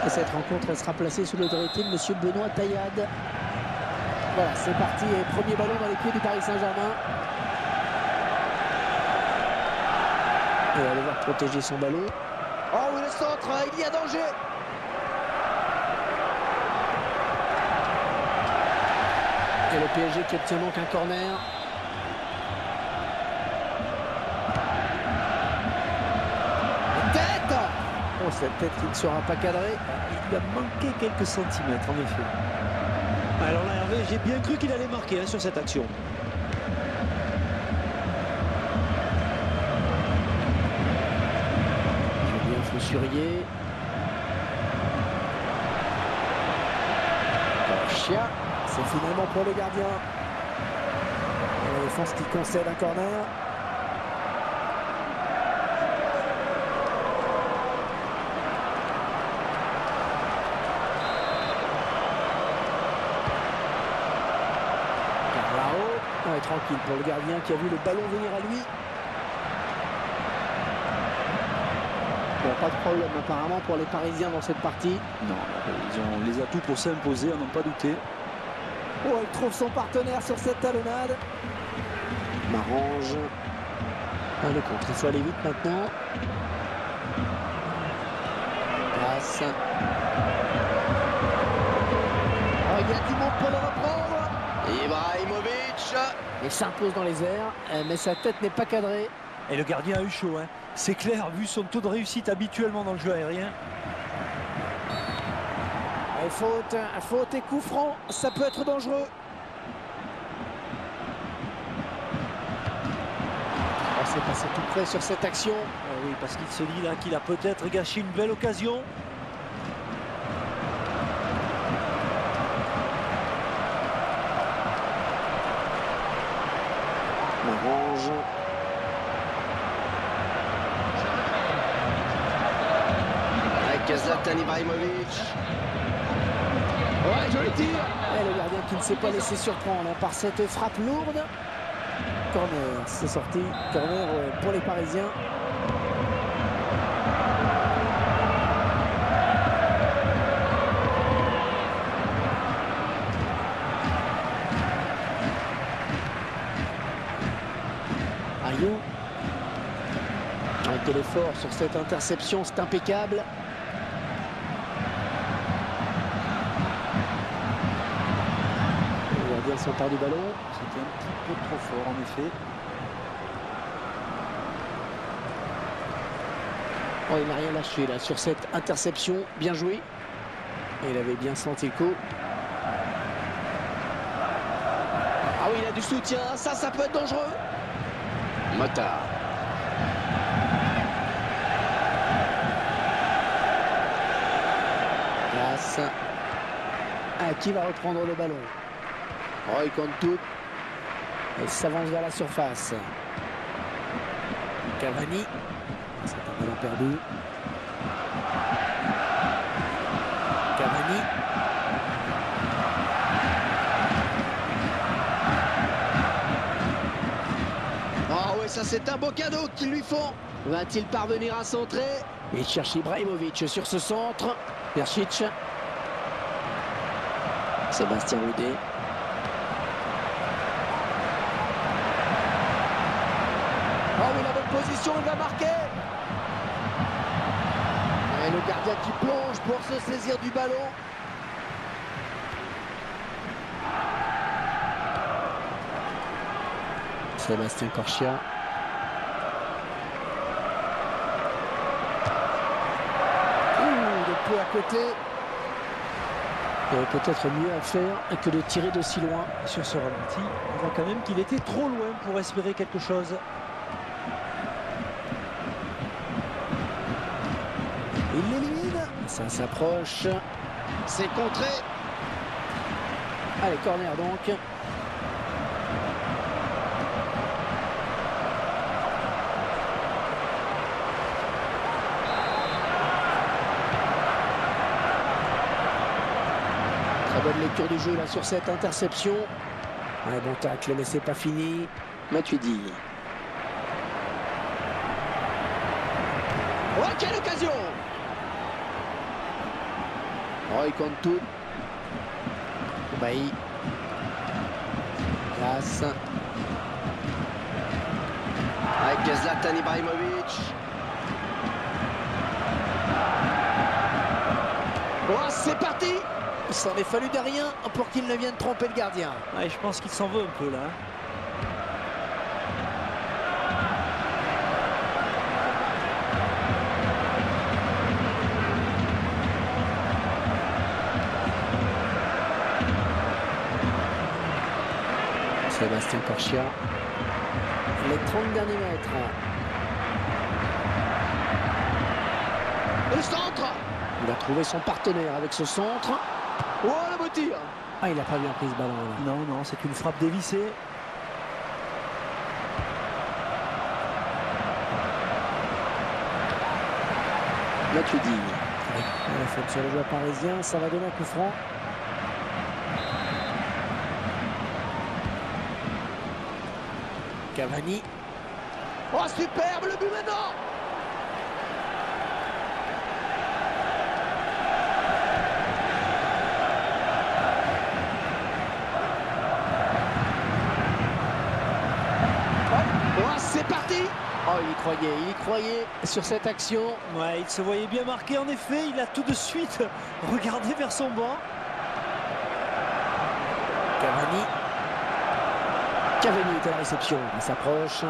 Et cette rencontre, elle sera placée sous l'autorité de monsieur Benoît Taillade. Voilà, c'est parti. Et premier ballon dans les pieds du Paris Saint-Germain. Et on va devoir protéger son ballon. Oh oui, le centre, il y a danger. Et le PSG qui obtient donc un corner. Tête. Oh, cette tête qui ne sera pas cadrée. Il a manqué quelques centimètres, en effet. Alors là, Hervé, j'ai bien cru qu'il allait marquer sur cette action. Julien Faussurier. Chia. C'est finalement pour le gardien. Et la défense qui concède un corner. On est tranquille pour le gardien qui a vu le ballon venir à lui. Bon, pas de problème apparemment pour les Parisiens dans cette partie. Non, ils ont les atouts pour s'imposer, on n'en pas douté. Oh, il trouve son partenaire sur cette talonnade. M'arrange. Ah, le contre, il faut aller vite maintenant. Passe. Oh, il y a du monde pour le reprendre. Ibrahimovic. Il s'impose dans les airs, mais sa tête n'est pas cadrée. Et le gardien a eu chaud, hein. C'est clair, vu son taux de réussite habituellement dans le jeu aérien. Et faute et coup franc, ça peut être dangereux. Oh, c'est passé tout près sur cette action. Ah oui, parce qu'il se dit là qu'il a peut-être gâché une belle occasion. M'arrange. Avec Zlatan Ibrahimovic. Ouais, joli tir. Et le gardien qui ne s'est pas laissé surprendre par cette frappe lourde. Corner, c'est sorti. Corner pour les Parisiens. Ayou. Avec l'effort sur cette interception, c'est impeccable. Le gardien s'empare du ballon. C'était un petit peu trop fort en effet. Oh, il n'a rien lâché là sur cette interception. Bien joué. Et il avait bien senti le coup. Ah oui, il a du soutien. Ça peut être dangereux. Motard. Place. Ah, qui va reprendre le ballon? Oh, il compte tout. Il s'avance vers la surface. Cavani. C'est un ballon perdu. Cavani. Oh ouais, ça c'est un beau cadeau qu'ils lui font. Va-t-il parvenir à centrer? Il cherche Ibrahimovic sur ce centre. Persic. Sébastien Houdet. Oh oui, la bonne position, il va marquer. Et le gardien qui plonge pour se saisir du ballon. Sébastien Corchia. De peu à côté. Il y avait peut-être mieux à faire que de tirer d'aussi loin. Sur ce ralenti, on voit quand même qu'il était trop loin pour espérer quelque chose. Il l'élimine. Ça s'approche. C'est contré. Allez, corner donc. Très bonne lecture du jeu là sur cette interception. Un bon tacle, mais c'est pas fini. Matuidi. Oh, quelle occasion! Oh, il compte tout. Bailly. Glace. Avec Zlatan Ibrahimovic. Oh, c'est parti! Il s'en est fallu de rien pour qu'il ne vienne tromper le gardien. Ouais, je pense qu'il s'en veut un peu là. Sébastien Corchia. Les 30 derniers mètres. Le centre! Il a trouvé son partenaire avec ce centre. Oh, le beau tir! Ah, il n'a pas bien pris ce ballon là. Non, non, c'est une frappe dévissée. Là, tu dis. La faute sur le joueur parisien, ça va donner un coup franc. Cavani. Oh, superbe le but maintenant! Oh, c'est parti! Oh, il y croyait sur cette action. Ouais, il se voyait bien marqué en effet. Il a tout de suite regardé vers son banc. Cavani. Cavani est à la réception. Il s'approche.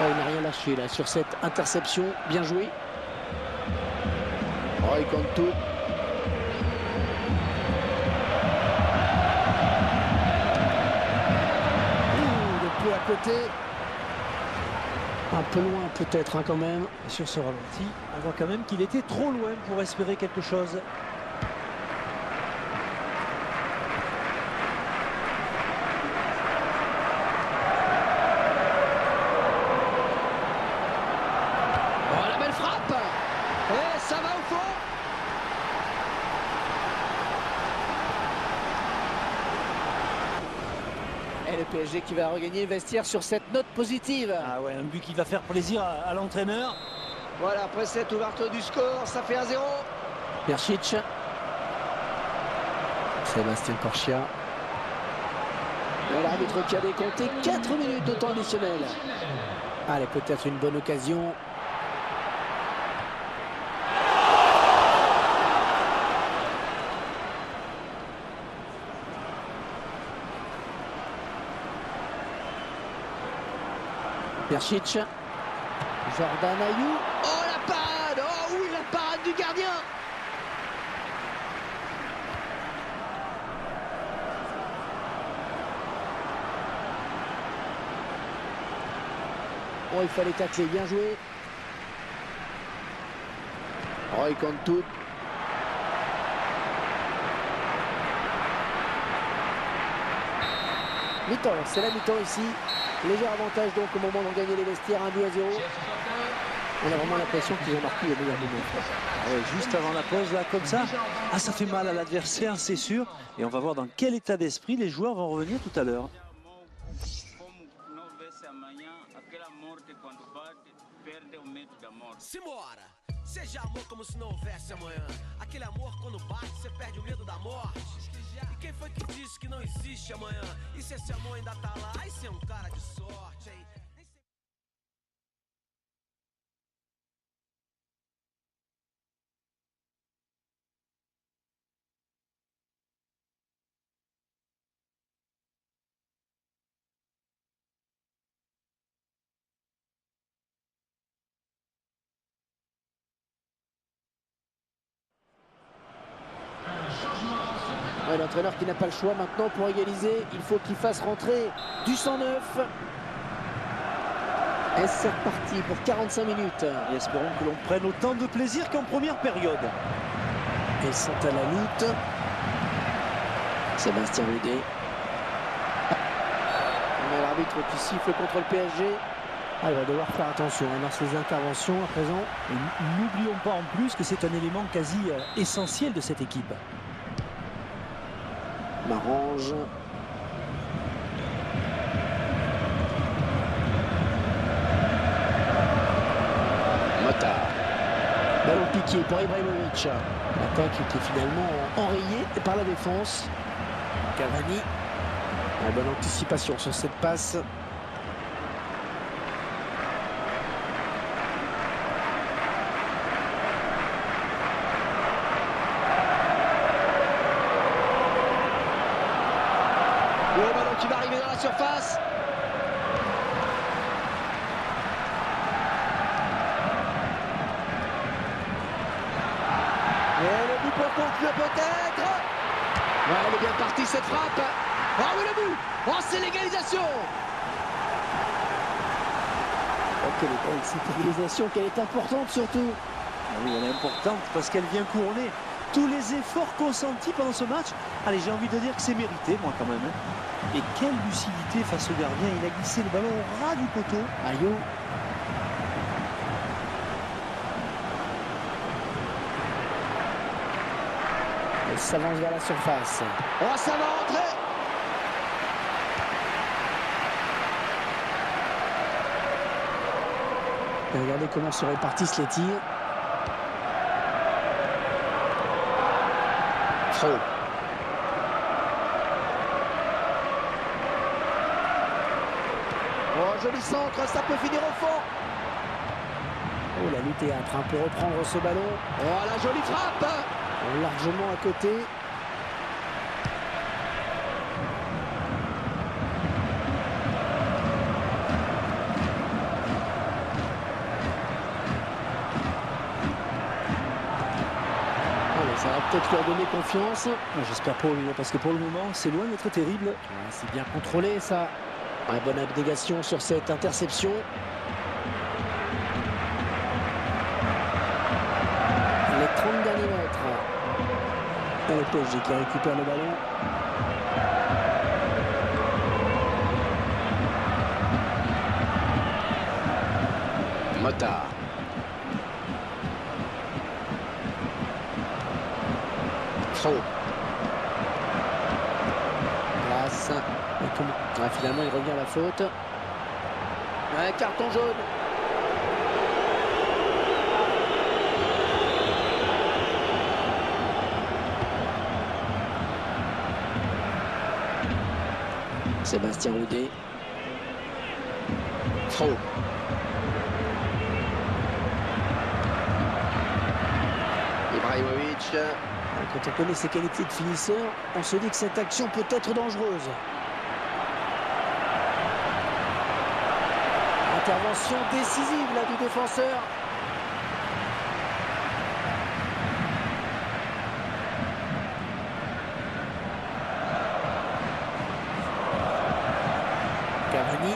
Oh, il n'a rien lâché là sur cette interception. Bien joué. Oh, il compte tout. Depuis à côté. Un peu loin peut-être hein, quand même. Sur ce ralenti, on voit quand même qu'il était trop loin pour espérer quelque chose. Oh, la belle frappe! Et ça va au fond! Et le PSG qui va regagner le vestiaire sur cette note positive. Ah ouais, un but qui va faire plaisir à l'entraîneur. Voilà, après cette ouverture du score, ça fait 1-0. Persic. Sébastien Corchia. Et l'arbitre qui a décompté 4 minutes de temps additionnel. Allez, peut-être une bonne occasion. Persic. Jordan Ayew. Oh, la parade! Oh oui, la parade du gardien! Oh, il fallait tacler, bien joué. Oh, il compte tout. Mi-temps, c'est la mi-temps ici. Léger avantage donc au moment de gagner les vestiaires, 1-0. On a vraiment l'impression qu'ils ont marqué le meilleur moment. Ouais, juste avant la pause, là, comme ça, ah, ça fait mal à l'adversaire, c'est sûr. Et on va voir dans quel état d'esprit les joueurs vont revenir tout à l'heure. Simbora! Seja amor como se não houvesse amanhã. Aquele amor quando bate, você perde o medo da morte. E quem foi que disse que não existe amanhã? E se esse amor ainda tá lá? Ai, você é um cara de sorte, hein? Ouais, l'entraîneur qui n'a pas le choix maintenant pour égaliser. Il faut qu'il fasse rentrer du 109. Et c'est reparti pour 45 minutes. Et espérons que l'on prenne autant de plaisir qu'en première période. Et ils sont à la lutte. Sébastien Rudet. On a l'arbitre qui siffle contre le PSG. Ah, il va devoir faire attention dans ses interventions à présent. Et n'oublions pas en plus que c'est un élément quasi essentiel de cette équipe. Marange. Motard. Ballon piqué pour Ibrahimovic. L'attaque qui est finalement enrayée par la défense. Cavani. La bonne anticipation sur cette passe. Le ballon qui va arriver dans la surface. Et le but pour conclure peut-être. Ouais, elle est bien partie cette frappe. Oh oui, le but. Oh, c'est l'égalisation. Oh, quelle est belle cette égalisation, qu'elle est importante surtout. Ah oui, elle est importante parce qu'elle vient couronner tous les efforts consentis pendant ce match. Allez, j'ai envie de dire que c'est mérité, moi, quand même. Hein. Et quelle lucidité face au gardien. Il a glissé le ballon au ras du poteau. Ayo. Elle s'avance vers la surface. Oh, ça va rentrer. Et regardez comment se répartissent les tirs. Faux. Oh, joli centre, ça peut finir au fond. Oh, la lutte est âpre, pour reprendre ce ballon. Oh, la jolie frappe. Oh, largement à côté. Ça va peut-être leur donner confiance. J'espère pour lui, parce que pour le moment, c'est loin d'être terrible. Ouais, c'est bien contrôlé, ça. Ouais, bonne abnégation sur cette interception. Les 30 derniers mètres. Et le PSG qui récupère le ballon. Mota. Grâce. Ah, finalement, il revient à la faute. Ouais, carton jaune. Sébastien Roudet. Faux. Ibrahimovic. Quand on connaît ses qualités de finisseur, on se dit que cette action peut être dangereuse. Intervention décisive là du défenseur. Cavani.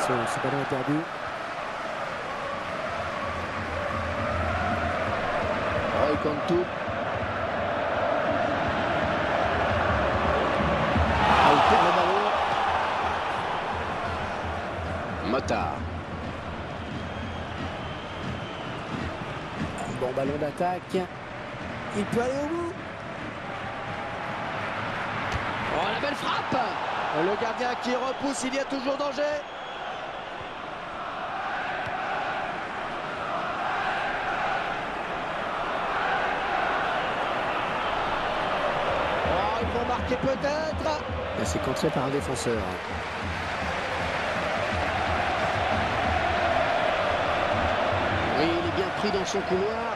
Ce ballon est perdu. Roy Cantu. Il perd le ballon. Mota. Un bon ballon d'attaque. Il peut aller au bout. Oh, la belle frappe. Le gardien qui repousse, il y a toujours danger. Marqué peut-être. C'est contré par un défenseur. Oui, il est bien pris dans son couloir.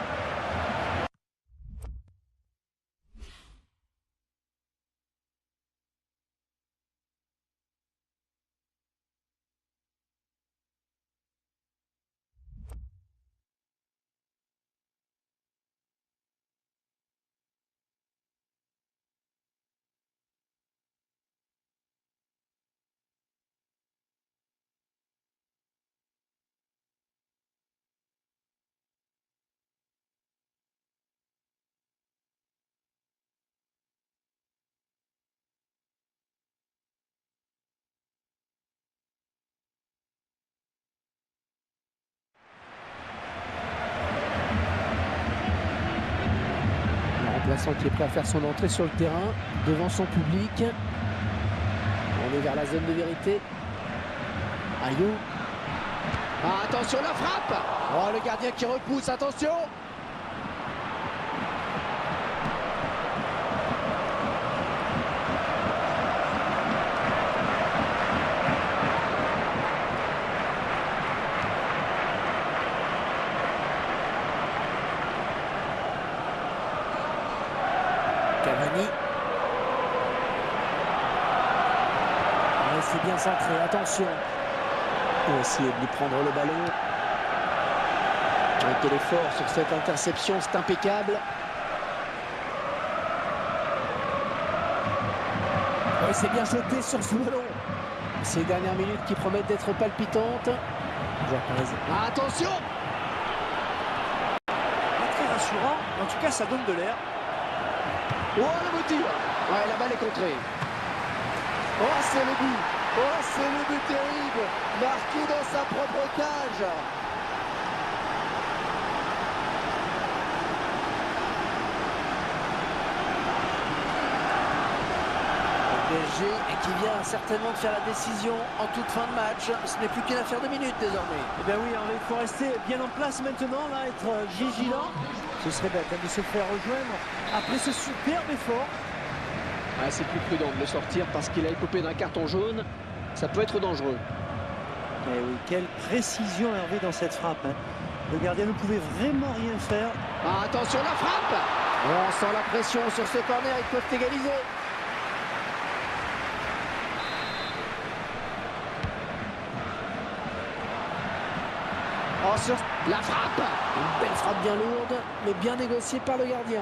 Vincent qui est prêt à faire son entrée sur le terrain, devant son public. On est vers la zone de vérité. Ayou. Ah, attention la frappe. Oh, le gardien qui repousse, attention. Cavani. C'est bien centré, attention. On va essayer de lui prendre le ballon. Quel effort sur cette interception, c'est impeccable. Oui, c'est bien jeté sur ce ballon. Ces dernières minutes qui promettent d'être palpitantes. Ah, attention. Pas très rassurant, en tout cas ça donne de l'air. Oh, le beau tir. Ouais, la balle est contrée. Oh, c'est le but. Oh, c'est le but terrible. Marqué dans sa propre cage. Le PSG et qui vient certainement de faire la décision en toute fin de match. Ce n'est plus qu'une affaire de minutes désormais. Eh bien oui, il faut rester bien en place maintenant, là, être vigilant. Ce serait bête de se faire rejoindre après ce superbe effort. Ah, c'est plus prudent de le sortir parce qu'il a écopé d'un carton jaune. Ça peut être dangereux. Et oui, quelle précision Hervé dans cette frappe. Hein. Le gardien ne pouvait vraiment rien faire. Ah, attention la frappe. On sent la pression sur ce corner, ils peuvent égaliser. Oh, sur la frappe. Une belle frappe bien lourde, mais bien négociée par le gardien.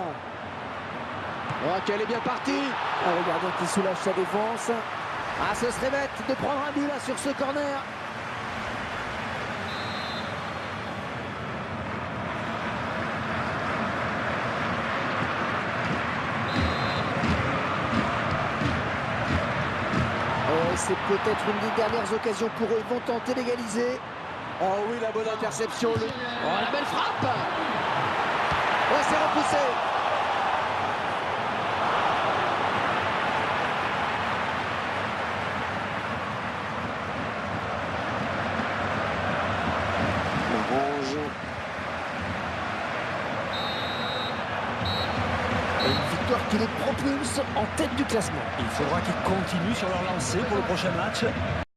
Oh, qu'elle est bien partie. Ah, le gardien qui soulage sa défense. Ah, ce serait bête de prendre un but là sur ce corner. Oh, c'est peut-être une des dernières occasions pour eux. Ils vont tenter d'égaliser. Oh oui, la bonne interception. Oh, la belle frappe. Oh, c'est repoussé. Et une victoire qui les propulse en tête du classement. Il faudra qu'ils continuent sur leur lancée pour le prochain match.